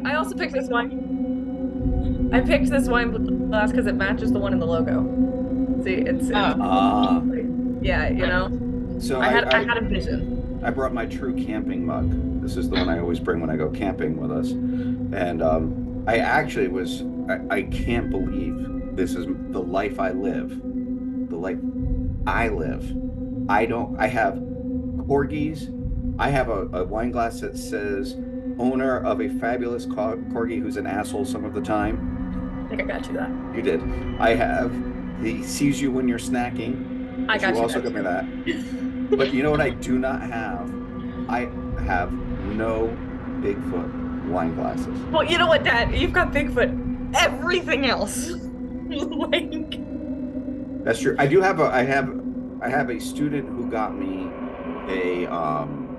I also picked this wine. I picked this wine glass because it matches the one in the logo. See, it's Oh, yeah, you know. so I had a vision. I brought my true camping mug. This is the one I always bring when I go camping with us. And I actually I can't believe this is the life I live, the life I live. I have corgis. I have a wine glass that says owner of a fabulous corgi who's an asshole some of the time. I think I got you that. You did. I have he sees you when you're snacking, I because you got you also that got me that. too. But you know what I do not have? I have no Bigfoot wine glasses. Well, you know what, Dad? You've got Bigfoot. Everything else, like, That's true. I have a student who got me a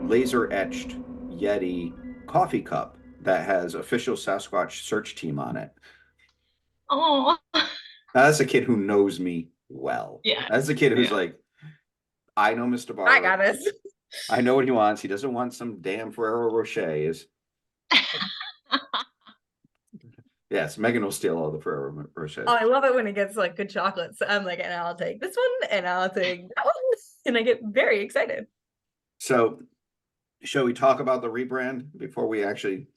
laser etched Yeti coffee cup that has official Sasquatch search team on it. Oh, Now, that's a kid who knows me well. yeah, That's a kid who's yeah. like, I know Mr. I Barber. got this. I know what he wants. He doesn't want some damn Ferrero Rochers. Yes, Megan will steal all the Ferrero Rochers. Oh, I love it when it gets like good chocolates. I'm like, and I'll take this one, and I'll take that one, and I get very excited. So, shall we talk about the rebrand before we actually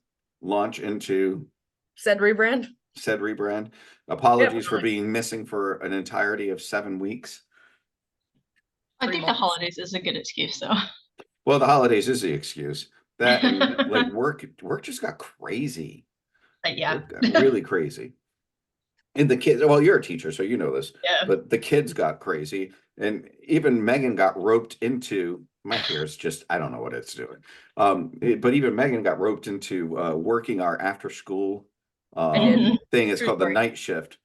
launch into Said rebrand. said rebrand? Yep. Apologies for being missing for an entirety of 7 weeks. I 3 think the months. holidays is a good excuse, though. Well, the holidays is the excuse. That and like work just got crazy. Yeah, Work got really crazy. And the kids, well, you're a teacher, so you know this, yeah. but the kids got crazy. And even Megan got roped into my hair's just, I don't know what it's doing. But even Megan got roped into working our after school I did. thing. It's True called the story. night shift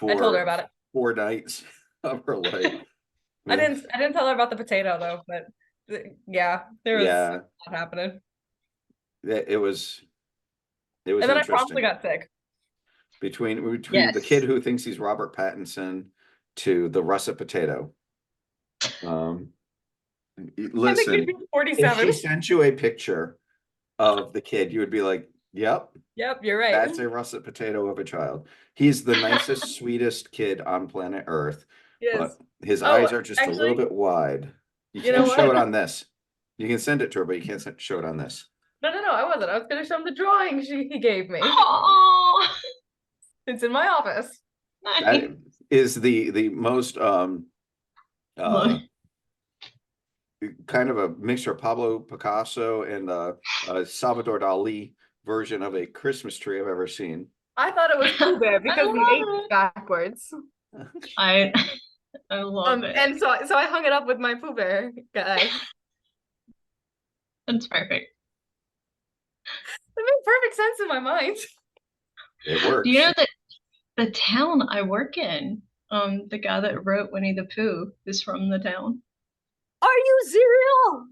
I told her for about it. 4 nights of her life. I didn't tell her about the potato though, but yeah, there was Yeah, a lot happening. it was And then I promptly interesting. got sick. Between the kid Yes. who thinks he's Robert Pattinson to the russet potato. Um, I think we'd listen, be if she 47. sent you a picture of the kid, you would be like, "Yep, Yep, you're right. that's a russet potato of a child." He's the nicest, sweetest kid on planet Earth, Yes. but his eyes Oh, are just a little actually, bit wide. You you know can't show what? it on this. You can send it to her, but you can't show it on this. No, I wasn't. I was gonna show him the drawing he gave me. Oh, It's in my office. That nice. is the most uh kind of a mixture of Pablo Picasso and Salvador Dali version of a Christmas tree I've ever seen. I thought it was Pooh Bear I because the H is love it. backwards. I I love it. And so I hung it up with my Pooh Bear guy. That's perfect. It made perfect sense in my mind. It Do you works. know that the town I work in, the guy that wrote Winnie the Pooh is from the town? Are you serial?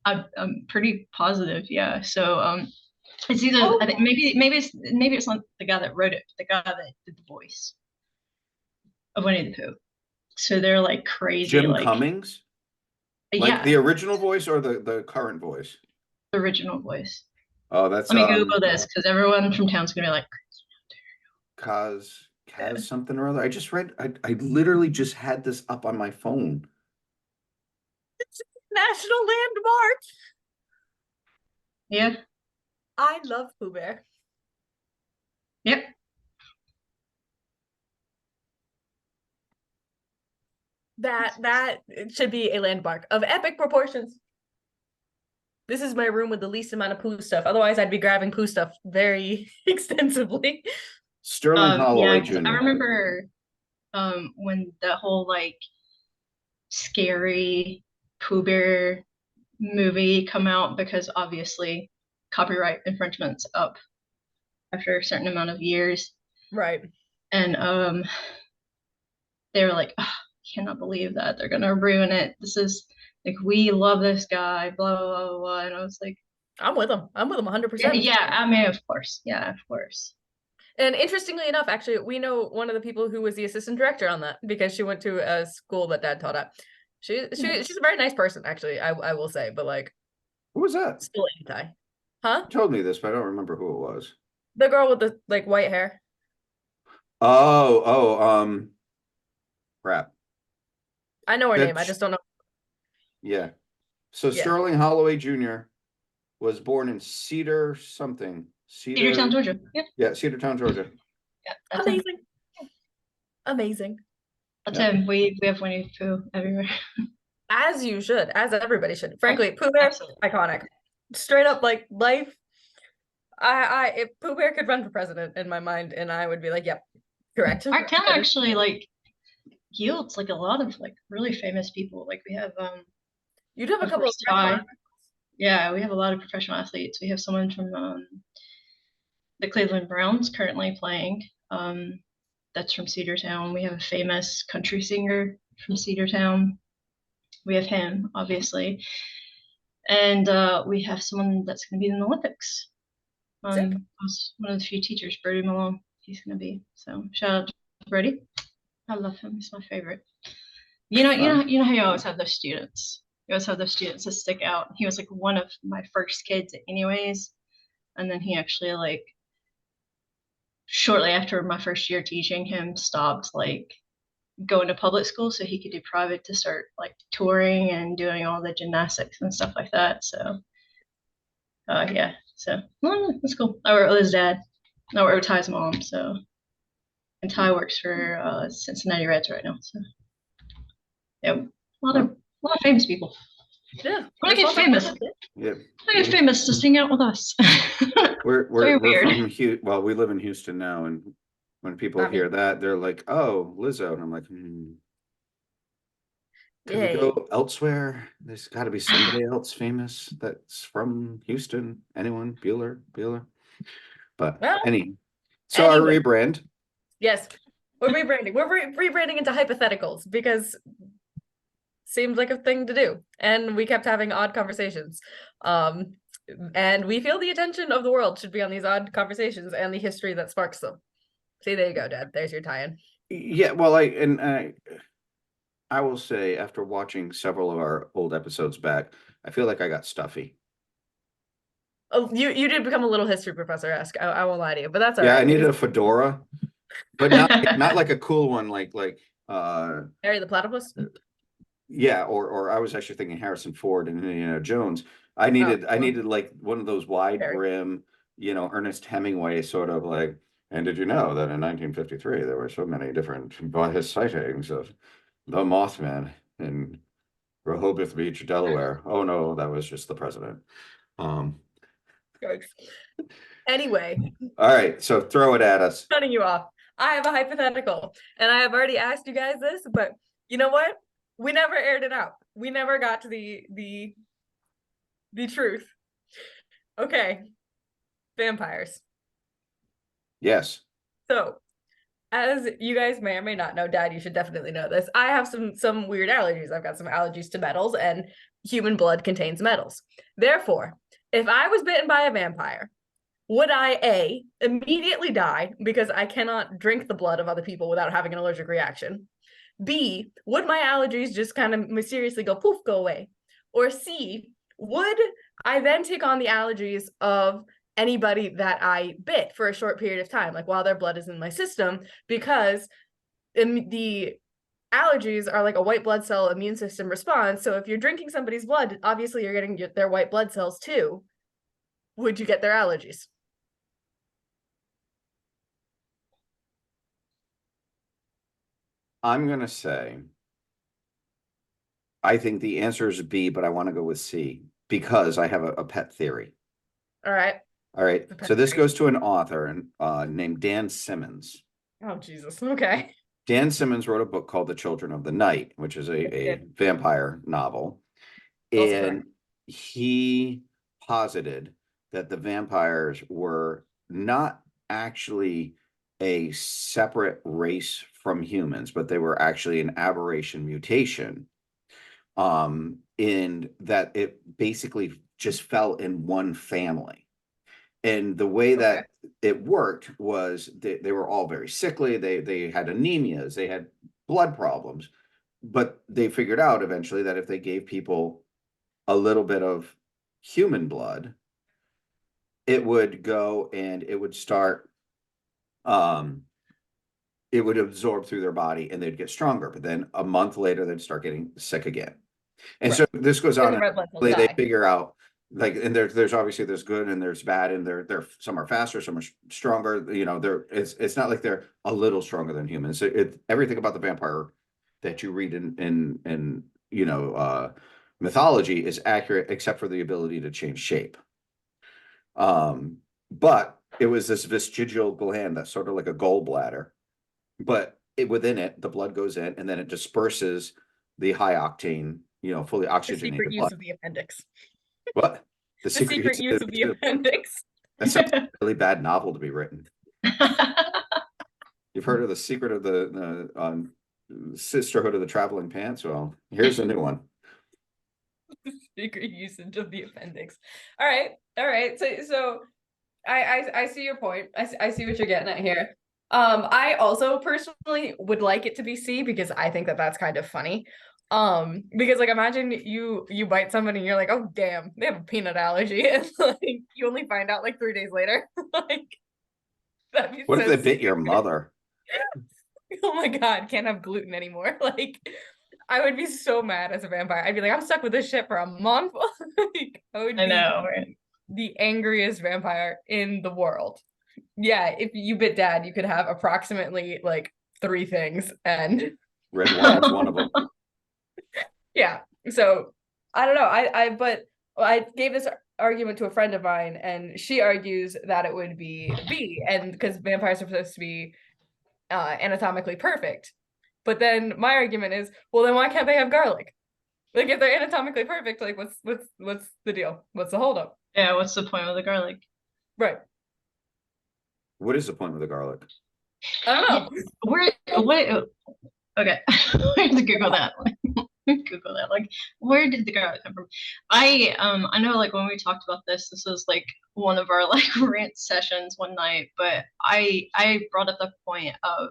I'm pretty positive, yeah. So, it's either Oh I think my. maybe it's not the guy that wrote it, but the guy that did the voice of Winnie the Pooh. So they're like crazy, Jim like Cummings, like yeah, the original voice or the current voice? the original voice. Oh, that's Let me Google this because everyone from town's gonna be like, Kaz yeah. something or other. I just read. I literally just had this up on my phone. National landmark. Yeah, I love Pooh Bear. yep. That it should be a landmark of epic proportions. This is my room with the least amount of Pooh stuff. Otherwise, I'd be grabbing Pooh stuff very extensively. Sterling Yeah, Holloway 'cause I Jr. remember when the whole like scary Pooh Bear movie come out because obviously copyright infringement's up after a certain amount of years. Right. And they were like, oh, cannot believe that they're gonna ruin it. This is like we love this guy, blah blah blah blah. And I was like, I'm with him. I'm with him 100%. yeah, I mean, of course, yeah, of course. And interestingly enough, actually, we know one of the people who was the assistant director on that because she went to a school that Dad taught at. She's a very nice person, actually. I will say, but like Who was that? still anti. Huh? You told me this, but I don't remember who it was. The girl with the like white hair. Oh, crap. I know her name. I That's just don't know. yeah. So Yeah. Sterling Holloway Jr. was born in Cedar something. Cedartown, Georgia. Yeah, Yeah, Cedartown, Georgia. yeah, that's him. Amazing. Amazing. That's Yeah. him. We have Winnie the Pooh everywhere. As you should, as everybody should. Right. Frankly, Pooh Bear, Absolutely. iconic. Straight up like life. If Pooh Bear could run for president in my mind, and I would be like, yep, correct. Our town actually like yields like a lot of like really famous people. Like we have You do have a of couple of course Ty. Yeah, we have a lot of professional athletes. We have someone from the Cleveland Browns currently playing. That's from Cedartown. We have a famous country singer from Cedartown. We have him, obviously. And we have someone that's going to be in the Olympics. Sick. I was one of the few teachers, Brody Malone. He's going to be. So shout out to Brody. I love him. He's my favorite. You know how you always have those students. You always have those students that stick out. He was like one of my first kids, anyways. And then he actually like shortly after my first year teaching him stopped like going to public school so he could do private to start like touring and doing all the gymnastics and stuff like that. So yeah, so that's cool. I work with his dad. I work with Ty's mom. So and Ty works for Cincinnati Reds right now. So yeah, a lot of famous people. Yeah. When I get famous, Yeah. I get famous, just hang out with us. We're weird. from Houston. Well, we live in Houston now, and when people hear that, they're like, "Oh, Lizzo," and I'm like, Can we go elsewhere? There's got to be somebody else famous that's from Houston. Anyone? Bueller. But Well, so our anyway. rebrand. Yes, we're rebranding. We're rebranding into hypotheticals because seemed like a thing to do, and we kept having odd conversations. And we feel the attention of the world should be on these odd conversations and the history that sparks them. See, there you go, Dad. There's your tie-in. Yeah, well, I will say after watching several of our old episodes back, I feel like I got stuffy. Oh, you did become a little history professor-esque. I won't lie to you, but that's all Yeah, right. I needed a fedora, but not like a cool one, like Harry the Platypus. Yeah, or I was actually thinking Harrison Ford and Indiana Jones. I needed like one of those wide brim, Ernest Hemingway sort of like. And did you know that in 1953 there were so many different sightings of the Mothman in Rehoboth Beach, Delaware? Oh no, that was just the president. Anyway. All right, so throw it at us. Cutting you off. I have a hypothetical, and I have already asked you guys this, but you know what? We never aired it out. We never got to the truth. Okay. Vampires. Yes. So, as you guys may or may not know, Dad, you should definitely know this. I have some weird allergies. I've got some allergies to metals, and human blood contains metals. Therefore, if I was bitten by a vampire, would I A, immediately die because I cannot drink the blood of other people without having an allergic reaction? B, would my allergies just kind of mysteriously go poof, go away? Or C, would I then take on the allergies of anybody that I bit for a short period of time, like while their blood is in my system, because the allergies are like a white blood cell immune system response. So if you're drinking somebody's blood, obviously you're getting their white blood cells too. Would you get their allergies? I'm going to say, I think the answer is B, but I want to go with C because I have a pet theory. All right. So this goes to an author named Dan Simmons. Oh, Jesus. Okay. Dan Simmons wrote a book called The Children of the Night, which is a vampire novel. And he posited that the vampires were not actually a separate race from humans, but they were actually an aberration mutation. In that it basically just fell in one family. And the way that it worked was they were all very sickly. They had anemias, they had blood problems, but they figured out eventually that if they gave people a little bit of human blood, it would go and it would start, it would absorb through their body and they'd get stronger. But then a month later, they'd start getting sick again. And Right. so this goes And on, the and red blood cells they die. figure out like, and there's obviously there's good and there's bad, and they're some are faster, some are stronger. You know, it's not like they're a little stronger than humans. Everything about the vampire that you read in you know, mythology is accurate except for the ability to change shape. But it was this vestigial gland that's sort of like a gallbladder, but within it, the blood goes in and then it disperses the high octane, you know, fully The oxygenated secret use blood. of the appendix. What? The secret use of the appendix. That sounds like a really bad novel to be written. You've heard of The Secret of the Sisterhood of the Traveling Pants? Well, here's a new one. Secret usage of the appendix. All right. So I see your point. I see what you're getting at here. I also personally would like it to be C because I think that that's kind of funny. Because like imagine you bite somebody and you're like, oh damn, they have a peanut allergy, and like you only find out like 3 days later. Like that'd be What if so they bit stupid. your mother? Oh my god, can't have gluten anymore. Like I would be so mad as a vampire. I'd be like, I'm stuck with this shit for a month. Like I would I be know, right? the angriest vampire in the world. Yeah, if you bit dad, you could have approximately like 3 things, and Red wine's one of them. yeah. So I don't know. But I gave this argument to a friend of mine, and she argues that it would be B, and because vampires are supposed to be anatomically perfect. But then my argument is, well, then why can't they have garlic? Like if they're anatomically perfect, like what's the deal? What's the holdup? Yeah, what's the point with the garlic? Right. What is the point with the garlic? I don't know. What? Okay, I have to Google that. Google that. Like, where did the garlic come from? I know like when we talked about this was like one of our like rant sessions one night, but I brought up the point of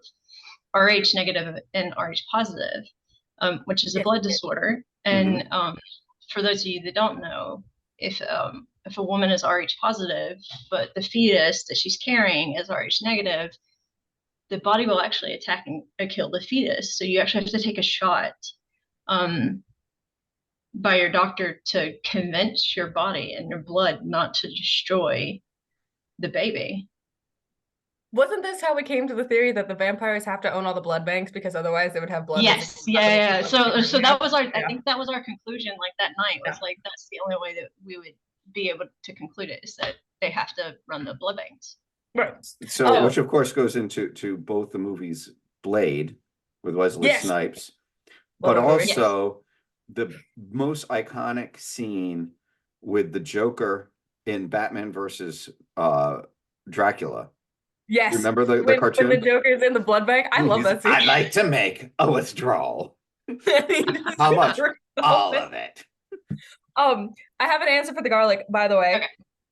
Rh negative and Rh positive, which is a Yes, blood yes. disorder. And for those of you that don't know, if a woman is Rh positive, but the fetus that she's carrying is Rh negative, the body will actually attack and kill the fetus. So you actually have to take a shot by your doctor to convince your body and your blood not to destroy the baby. Wasn't this how we came to the theory that the vampires have to own all the blood banks because otherwise they would have blood? Yes, yeah. So that was our. Yeah. I think that was our conclusion. Like that night was like that's the only way that we would be able to conclude it is that they have to run the blood banks. Right. So, which of course goes into both the movies Blade with Wesley Snipes, but also the most iconic scene with the Joker in Batman versus Dracula. Yes. Remember the cartoon? When the Joker's in the blood bank? I love that scene. I'd like to make a withdrawal. How much? All of it. I have an answer for the garlic, by the way.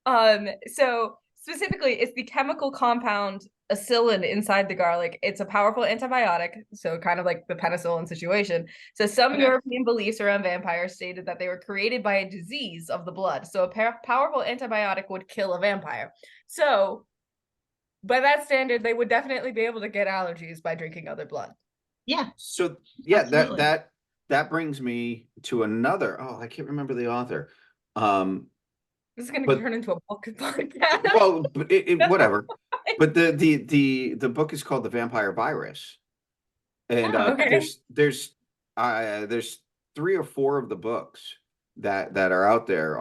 Okay. So specifically, it's the chemical compound acillin inside the garlic. It's a powerful antibiotic, so kind of like the penicillin situation. So some European beliefs around vampires stated that they were created by a disease of the blood. So a powerful antibiotic would kill a vampire. So by that standard, they would definitely be able to get allergies by drinking other blood. Yeah. So yeah, absolutely. that brings me to another. Oh, I can't remember the author. This is going to turn into a book podcast. Well, whatever. But the book is called The Vampire Virus, and there's 3 or 4 of the books that are out there.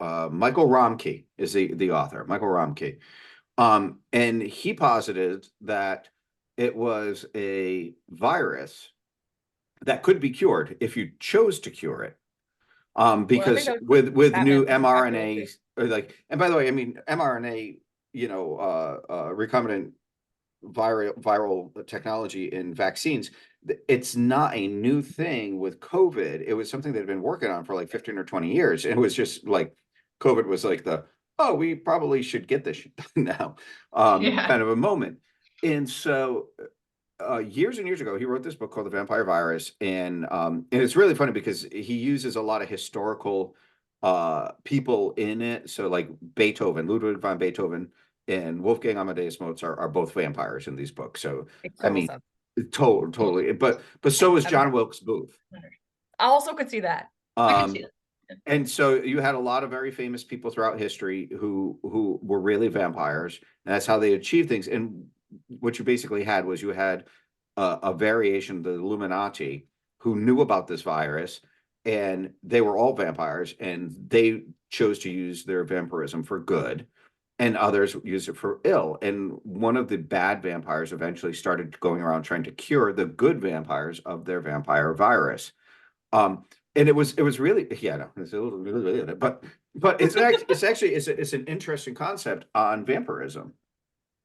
Michael Romkey is the author, Michael Romkey, and he posited that it was a virus that could be cured if you chose to cure it. Because with new mRNA, or like, and by the way, I mean mRNA, you know, recombinant viral technology in vaccines. It's not a new thing with COVID. It was something that had been working on for like 15 or 20 years. And it was just like COVID was like we probably should get this now, kind of a moment. And so years and years ago, he wrote this book called The Vampire Virus, and it's really funny because he uses a lot of historical people in it. So like Beethoven, Ludwig van Beethoven and Wolfgang Amadeus Mozart are both vampires in these books. So Makes I total mean, sense. totally. But so is I mean, John Wilkes Booth. I also could see that. I can see Um, that. and so you had a lot of very famous people throughout history who were really vampires, and that's how they achieved things. And what you basically had was you had a variation, the Illuminati, who knew about this virus, and they were all vampires, and they chose to use their vampirism for good, and others used it for ill. And one of the bad vampires eventually started going around trying to cure the good vampires of their vampire virus. Um, and it was really, yeah, no, it's a little, but it's an interesting concept on vampirism,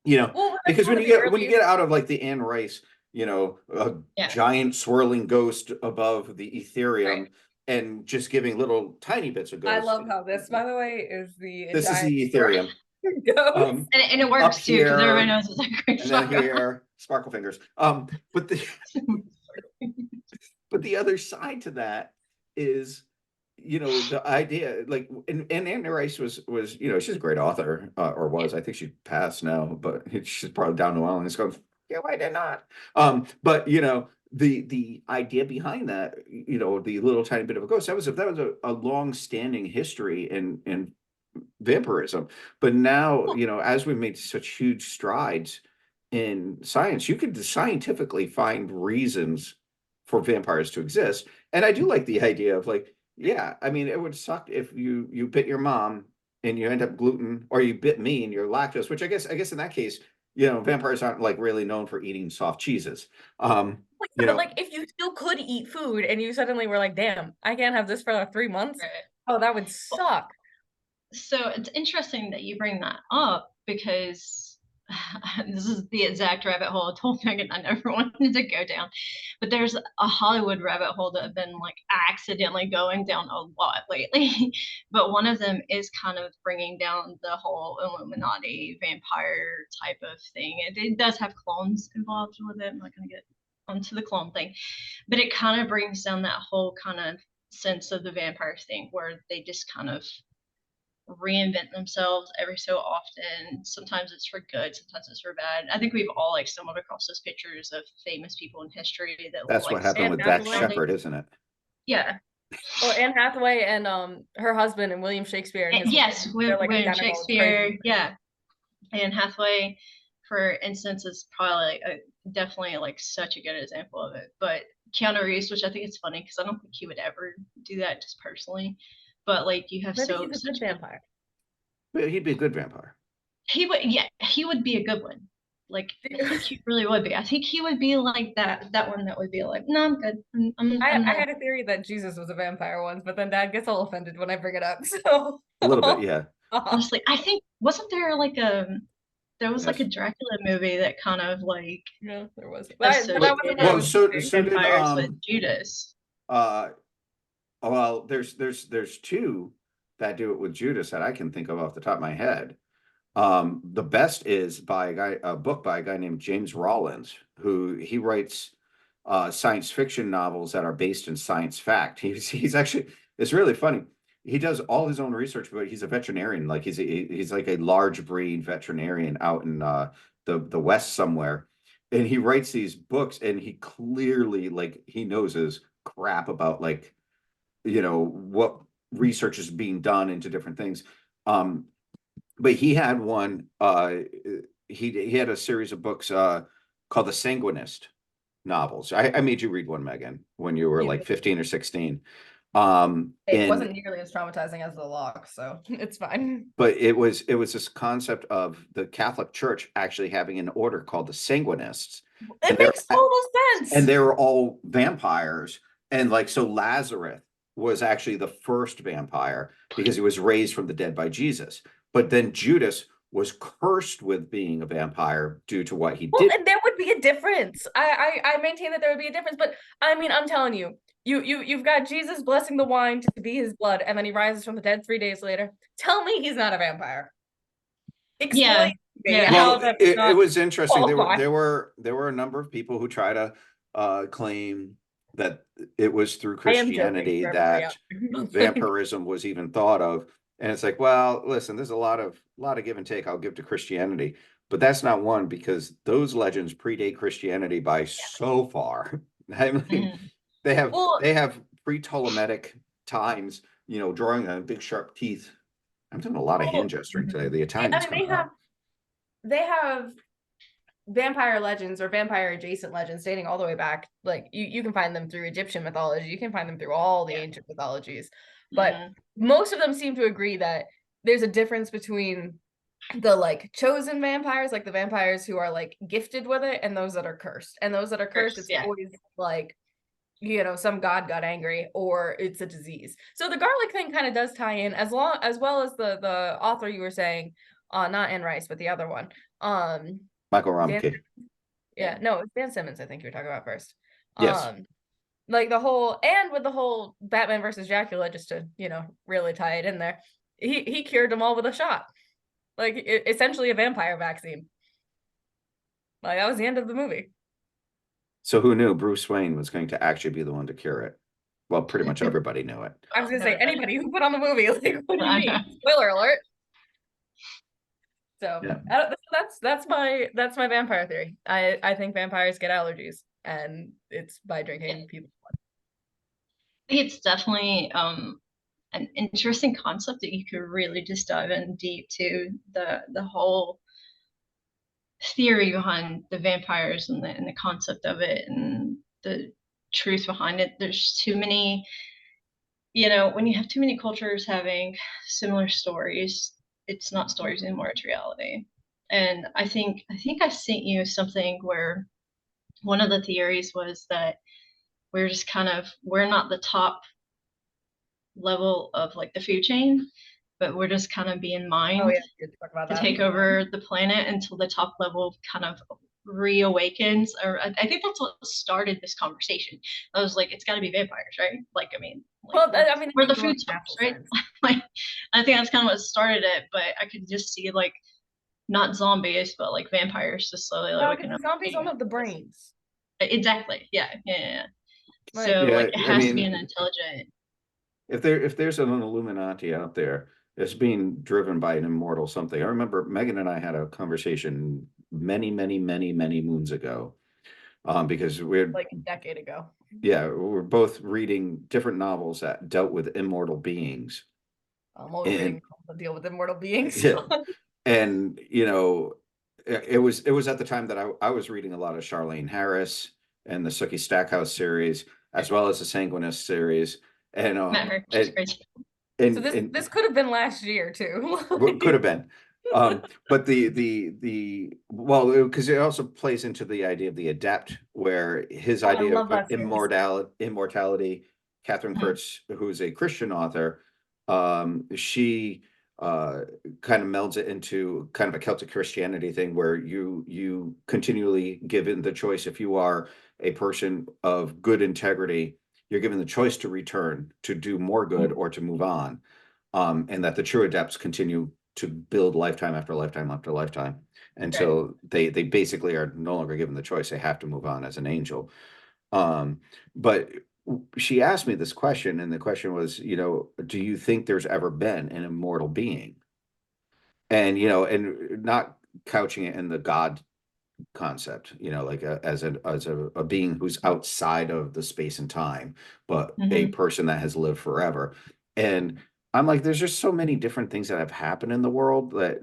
Well, that's because one when of you the get earliest. out of like the Anne Rice, a Yeah. giant swirling ghost above the Right. Ethereum and just giving little tiny bits of I ghosts. love how this, by the way, is the This is giant the Ethereum. ghost. And it Up works too, because everybody here knows it's a great and then sparkle. here, sparkle fingers. But the other side to that is, the idea, like, and Anne Rice was, she's a great author, or was. I think she passed now, but she's probably down New Orleans going, yeah, why did not? But the idea behind that, the little tiny bit of a ghost, that was a long-standing history in vampirism. But now, as we've made such huge strides in science, you could scientifically find reasons for vampires to exist. And I do like the idea of, like, yeah, I mean, it would suck if you bit your mom and you end up gluten, or you bit me and you're lactose, which I guess in that case, vampires aren't like really known for eating soft cheeses. But like, if you still could eat food and you suddenly were like, damn, I can't have this for like 3 months. Right. Oh, that would Well, suck. so it's interesting that you bring that up, because this is the exact rabbit hole I told Megan I never wanted to go down. But there's a Hollywood rabbit hole that I've been like accidentally going down a lot lately. But one of them is kind of bringing down the whole Illuminati vampire type of thing. It does have clones involved with it. I'm not going to get onto the clone thing, but it kind of brings down that whole kind of sense of the vampire thing, where they just kind of reinvent themselves every so often. Sometimes it's for good, sometimes it's for bad. I think we've all like stumbled across those pictures of famous people in history that look That's like what happened Anne with Dax Hathaway. Shepard, isn't it? Yeah. Well, Anne Hathaway and her husband and William Shakespeare and his Yes, they're like William identical. It's Shakespeare. crazy. Yeah. And Hathaway, for instance, is probably definitely like such a good example of it. But Keanu Reeves, which I think is funny because I don't think he would ever do that just personally. But like you have I think so he's a such good vampire. But he'd be a good vampire. he would, yeah, he would be a good one. Like I think he really would be. I think he would be like that one that would be like, no, I'm good. I I'm not. had a theory that Jesus was a vampire once, but then Dad gets all offended when I bring it up. So A little bit, yeah. Honestly, I think wasn't there like there was like Yes. a Dracula movie that kind of like yeah, there was. But that wasn't associated what I Well, was so thinking. so did vampires with Judas. uh well, there's two that do it with Judas that I can think of off the top of my head. The best is by a book by a guy named James Rollins, who he writes science fiction novels that are based in science fact. He's actually, it's really funny. He does all his own research, but he's a veterinarian. Like he's like a large breed veterinarian out in the West somewhere. And he writes these books, and he clearly, like, he knows his crap about, like, what research is being done into different things. But he had one, he had a series of books called the Sanguinist novels. I made you read one, Megan, when you were You like did. 15 or 16. It wasn't And nearly as traumatizing as the lock, so it's fine. but it was this concept of the Catholic Church actually having an order called the Sanguinists, It and they're makes total and sense. they were all vampires. And like, so Lazarus was actually the first vampire because he was raised from the dead by Jesus. But then Judas was cursed with being a vampire due to what he Well, did. and there would be a difference. I maintain that there would be a difference, but I mean, I'm telling you, you've got Jesus blessing the wine to be his blood, and then he rises from the dead 3 days later. Tell me he's not a vampire. Yeah. Explain to me Yeah. how Well, that's it not was interesting. There qualified. were a number of people who try to claim that it was through I am joking Christianity for everybody out that there. vampirism was even thought of. And it's like, well, listen, there's a lot of give and take I'll give to Christianity, but that's not one, because those legends predate Christianity by so far. I mean, Mhm. Well, they have pre-Ptolemaic times, drawing on big sharp teeth. I'm doing a lot of hand well, gesturing today. The I Italian's mean, coming out. they have vampire legends or vampire adjacent legends dating all the way back. Like you can find them through Egyptian mythology, you can find them through all the ancient mythologies, but Mhm. most of them seem to agree that there's a difference between the like chosen vampires, like the vampires who are like gifted with it, and those that are cursed. And those that are cursed, it's Yeah. always like, some god got angry or it's a disease. So the garlic thing kind of does tie in, as well as the author you were saying, not Anne Rice, but the other one. Michael Dan, Romkey. yeah, no, it's Dan Simmons, I think you were talking about first. Yes. Like the whole, and with the whole Batman versus Dracula, just to, really tie it in there, he cured them all with a shot. Like essentially a vampire vaccine. Like that was the end of the movie. So who knew Bruce Wayne was going to actually be the one to cure it? Well, pretty much everybody knew it. I was gonna say Everybody. anybody who put on the movie, like, what do you I mean? know. Spoiler alert. So Yeah. that's my vampire theory. I think vampires get allergies, and it's by drinking people's blood. I think it's definitely an interesting concept that you could really just dive in deep to the whole theory behind the vampires and the concept of it and the truth behind it. There's too many, when you have too many cultures having similar stories, it's not stories anymore, it's reality. And I think I sent you something where one of the theories was that we're not the top level of like the food chain, but we're just kind of being Oh mined yeah, we did talk about to that. take over the planet until the top level kind of reawakens. Or I think that's what started this conversation. I was like, it's got to be vampires, right? Like, I mean, like, Well, I mean, we're the makes a lot food of source, natural right? sense. Like, I think that's kind of what started it. But I could just see like not zombies, but like vampires just slowly like No, waking because up. the zombies don't have the brains. Exactly. Yeah. Yeah. Yeah. Like, So like Yeah, it I has to be mean, an intelligent. if there's an Illuminati out there, it's being driven by an immortal something. I remember Megan and I had a conversation many, many, many, many moons ago, because like a decade ago. we're both reading different novels that dealt with immortal beings, I'm always and reading to deal with immortal beings. yeah, and it was at the time that I was reading a lot of Charlene Harris and the Sookie Stackhouse series, as well as the Sanguinist series, and Met her. She's crazy. So this could have been last year too. could have been. But because it also plays into the idea of the adept, where his Oh, I idea love of that series. immortality. Catherine Kurtz, who is a Christian author, she kind of melds it into kind of a Celtic Christianity thing, where you continually given the choice. If you are a person of good integrity, you're given the choice to return, to do more good, or to move on. And that the true adepts continue to build lifetime after lifetime after lifetime until they basically are no longer given the choice. They have to move on as an angel. But she asked me this question, and the question was, do you think there's ever been an immortal being? And and not couching it in the God concept, like as a being who's outside of the space and time, but a person that has lived forever. And I'm like, there's just so many different things that have happened in the world that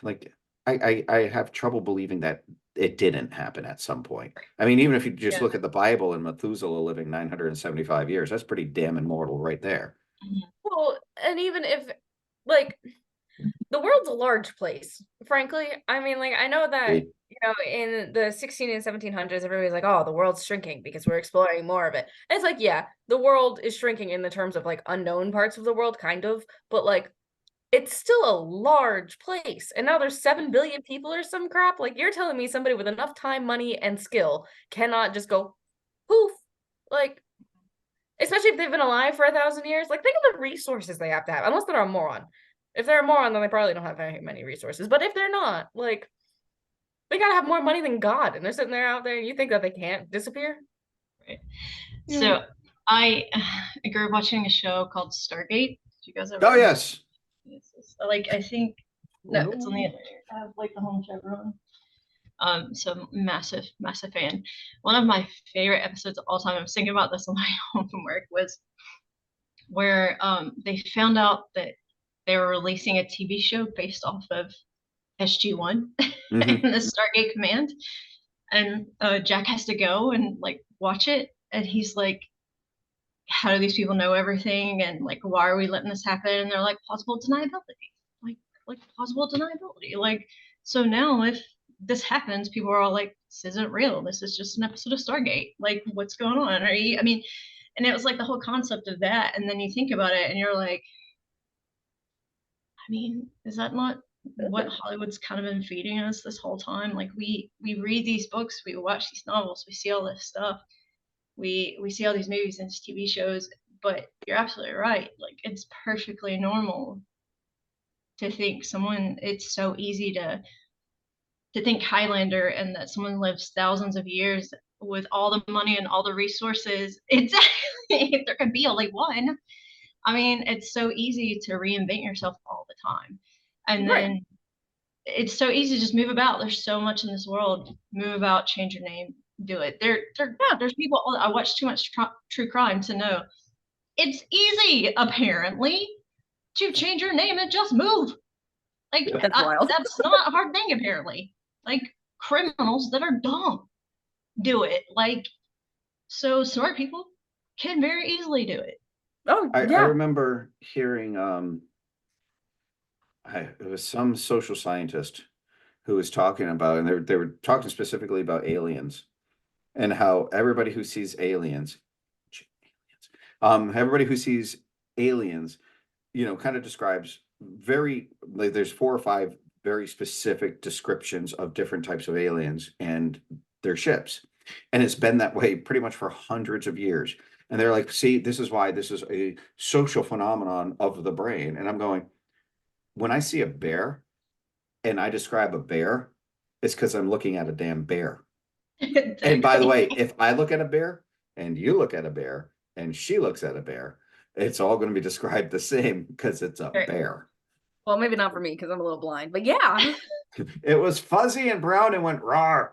like I have trouble believing that it didn't happen at some point. I mean, even if you just look at the Bible and Methuselah living 975 years, that's pretty damn immortal right there. Well, and even if like the world's a large place, frankly. I mean, like, I know that, in the 16 and 1700s, everybody's like, oh, the world's shrinking because we're exploring more of it. And it's like, yeah, the world is shrinking in the terms of like unknown parts of the world, kind of, but like, it's still a large place. And now there's 7 billion people or some crap. Like, you're telling me somebody with enough time, money, and skill cannot just go poof. Like, especially if they've been alive for 1,000 years. Like, think of the resources they have to have, unless they're a moron. If they're a moron, then they probably don't have very many resources. But if they're not, like, they gotta have more money than God, and they're sitting there out there, and you think that they can't disappear? Right. So I grew up watching a show called Stargate. Did you guys ever? Oh yes. Like I think no, it's on the internet. I have like the home chat on. So massive fan. One of my favorite episodes of all time, I was thinking about this on my home from work, was where they found out that they were releasing a TV show based off of SG-1 Mhm. and the Stargate Command. And Jack has to go and like watch it. And he's like, how do these people know everything? And like, why are we letting this happen? And they're like, plausible deniability. Like plausible deniability. Like, so now if this happens, people are all like, this isn't real. This is just an episode of Stargate. Like, what's going on? I mean, and it was like the whole concept of that. And then you think about it and you're like, I mean, is that not what Hollywood's kind of been feeding us this whole time? Like we read these books, we watch these novels, we see all this stuff, we see all these movies and TV shows, but you're absolutely right. Like it's perfectly normal to think someone, it's so easy to think Highlander and that someone lives thousands of years with all the money and all the resources. Exactly. There can be only one. I mean, it's so easy to reinvent yourself all the time. And then it's so easy to just move about. There's so much in this world. Move about, change your name, do it. There's people, I watch too much true crime to know. It's easy, apparently, to change your name and just move. Like, That's wild. that's not a hard thing, apparently. Like, criminals that are dumb do it. Like, so smart people can very easily do it. Oh, I yeah. remember hearing it was some social scientist who was talking about, and they were talking specifically about aliens and how everybody who sees aliens, everybody who sees aliens, you know, kind of describes very like there's 4 or 5 very specific descriptions of different types of aliens and their ships. And it's been that way pretty much for hundreds of years. And they're like, see, this is why this is a social phenomenon of the brain. And I'm going, when I see a bear and I describe a bear, it's because I'm looking at a damn bear. And by the way, if I look at a bear and you look at a bear and she looks at a bear, it's all going to be described the same because it's a bear. Well, maybe not for me because I'm a little blind, but yeah. It was fuzzy and brown and went rawr.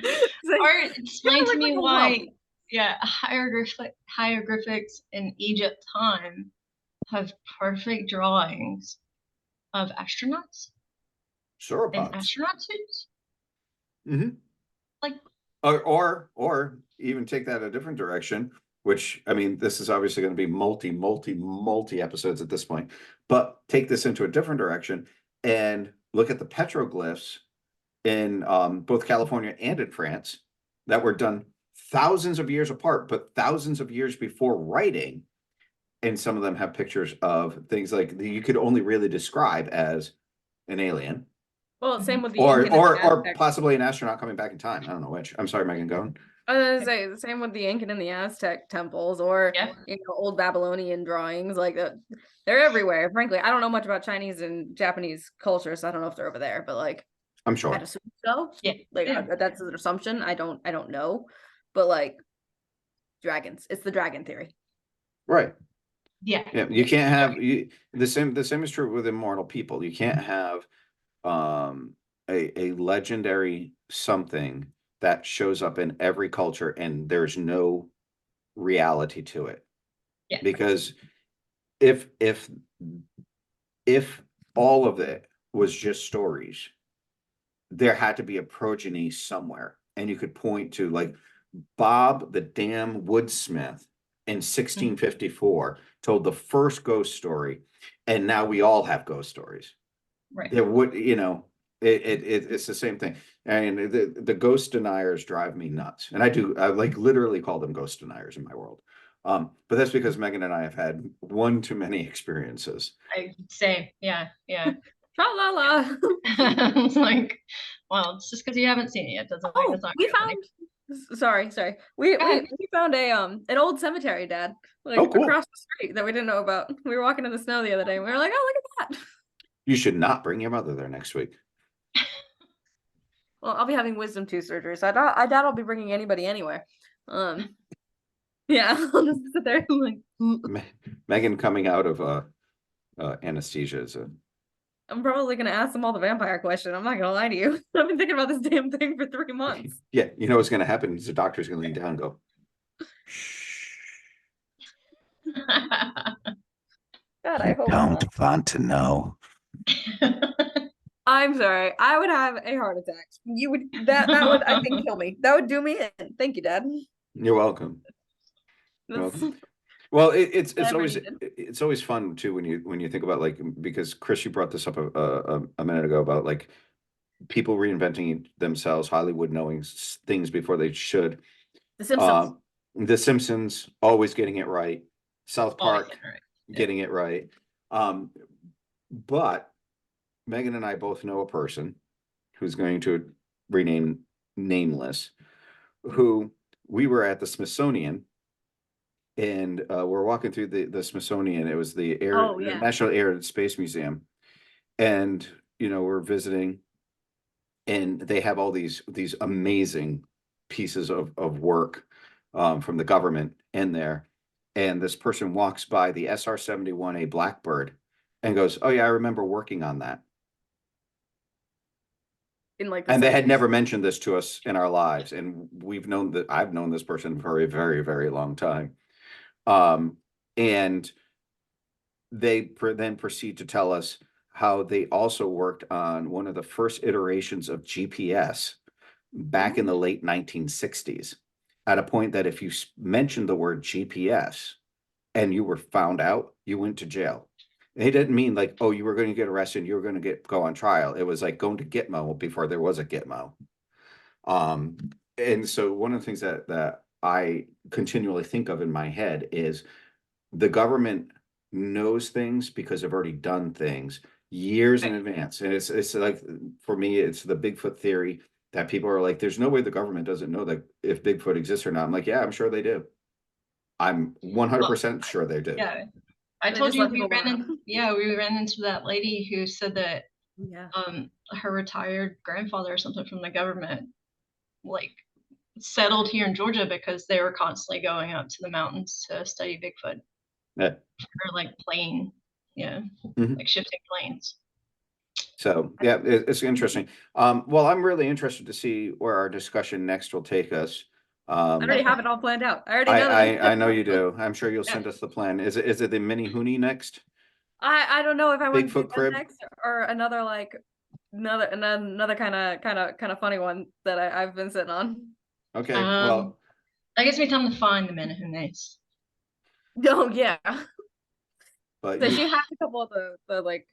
Or explain to me why, hieroglyphics in Egypt time have perfect drawings of astronauts in astronaut suits. Mm-hmm. Like, or even take that a different direction. Which, I mean, this is obviously going to be multi episodes at this point, but take this into a different direction and look at the petroglyphs in both California and in France that were done thousands of years apart, but thousands of years before writing. And some of them have pictures of things like you could only really describe as an alien. Well, same with the or possibly an astronaut coming back in time. I don't know which. I'm sorry, Megan, go on. I was gonna say the same with the Incan and the Aztec temples, or old Babylonian drawings. Like they're everywhere. Frankly, I don't know much about Chinese and Japanese culture, so I don't know if they're over there. But like, I'm sure. I'd assume so. Yeah, like that's an assumption. I don't know, but like dragons. It's the dragon theory. Right. Yeah. You can't have the same is true with immortal people. You can't have a legendary something that shows up in every culture and there's no reality to it. Yeah. Because if all of it was just stories, there had to be a progeny somewhere. And you could point to like Bob the damn woodsmith in 1654 told the first ghost story, and now we all have ghost stories. Right. There would, it's the same thing. And the ghost deniers drive me nuts. And I like literally call them ghost deniers in my world. But that's because Megan and I have had one too many experiences. I say, yeah. Tra-la-la. It's like, well, it's just because you haven't seen it yet doesn't mean it's not we found sorry. We found an old cemetery, Dad, like cool. across the street that we didn't know about. We were walking in the snow the other day and we were like, oh, look at that. You should not bring your mother there next week. Well, I'll be having wisdom tooth surgery, so I doubt I'll be bringing anybody anywhere. Yeah, I'll just sit there like. Megan coming out of anesthesia is a. I'm probably gonna ask them all the vampire question. I'm not gonna lie to you. I've been thinking about this damn thing for 3 months. Yeah, you know what's going to happen is the doctor's going to lean down and go, God, I hope don't not. want to know. I'm sorry. I would have a heart attack. You would that would I think kill me. That would do me in. Thank you, Dad. You're welcome. That's Well, it's never always needed. it's always fun too when you think about like, because Chris, you brought this up a minute ago about like people reinventing themselves, Hollywood knowing things before they should. The Simpsons. The Simpsons always getting it right. South Always Park getting it right. getting it right. But Megan and I both know a person who's going to rename nameless, who we were at the Smithsonian, and we're walking through the Smithsonian. It was the National Air and Space Museum, and we're visiting, and they have all these amazing pieces of work from the government in there. And this person walks by the SR-71A Blackbird and goes, "Oh yeah, I remember working on that." In like And they had never mentioned this to us in our lives, and I've known this person for a very, very long time. And they then proceed to tell us how they also worked on one of the first iterations of GPS back in the late 1960s, at a point that if you mentioned the word GPS and you were found out, you went to jail. It didn't mean like, oh, you were going to get arrested, you were going to go on trial. It was like going to Gitmo before there was a Gitmo. And so one of the things that I continually think of in my head is the government knows things because they've already done things years in advance. And it's like, for me, it's the Bigfoot theory that people are like, there's no way the government doesn't know that if Bigfoot exists or not. I'm like, yeah, I'm sure they do. I'm 100% sure they do. Yeah. I told you we ran into that lady who said that her retired grandfather or something from the government like settled here in Georgia because they were constantly going up to the mountains to study Bigfoot. Yeah. Or like plane, like shifting planes. So yeah, it's interesting. Well, I'm really interested to see where our discussion next will take us. I already have it all planned out. I already know that. I know you do. I'm sure you'll send us the plan. Is it the mini Hoonie next? I don't know if I want to do Bigfoot that next or another kind of funny one that I've been sitting on. Okay. Well, I guess we time to find the Menahunes. Oh yeah. But so she has a couple of the like.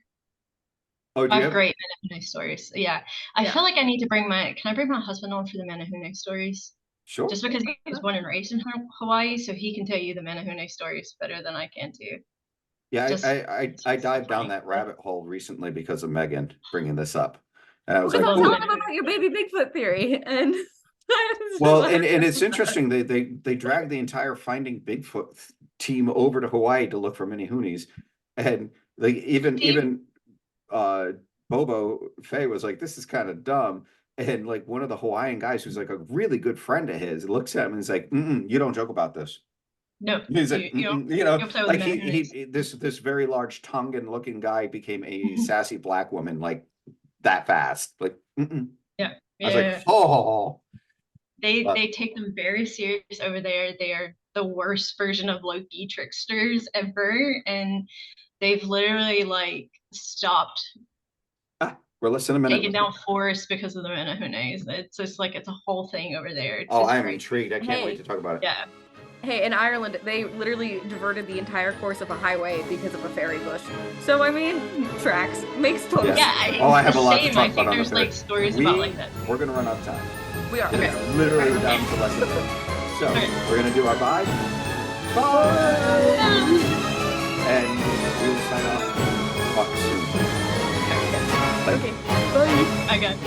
Oh, do you have great Menahune stories? Yeah. I feel like I need to bring can I bring my husband on for the Menahune stories? Sure. Just because he was born and raised in Hawaii, so he can tell you the Menahune stories better than I can too. Yeah, I dived down that rabbit hole recently because of Megan bringing this up, and I was like, tell them about your baby Bigfoot theory. And well, and it's interesting. They dragged the entire Finding Bigfoot team over to Hawaii to look for mini Hoonies, and like even Bobo Faye was like, this is kind of dumb. And like one of the Hawaiian guys who's like a really good friend of his looks at him and he's like, you don't joke about this. No, he's like, like this very large Tongan looking guy became a sassy black woman like that fast. Like, yeah. I was like, oh. They take them very serious over there. They are the worst version of Loki tricksters ever, and they've literally like stopped. We're listening a minute. Taking down forests because of the Menahunes. It's just like it's a whole thing over there. It's I'm intrigued. I can't wait to talk about it. Yeah. Hey, in Ireland, they literally diverted the entire course of a highway because of a fairy bush. So I mean, tracks makes total sense. Yeah. I have a lot to talk about. There's like stories about like that. We're gonna run out of time. We are. Okay. Literally down to less than 10. So we're gonna do our bye. Bye. And we'll sign off. Talk soon. Okay. Bye. I got it.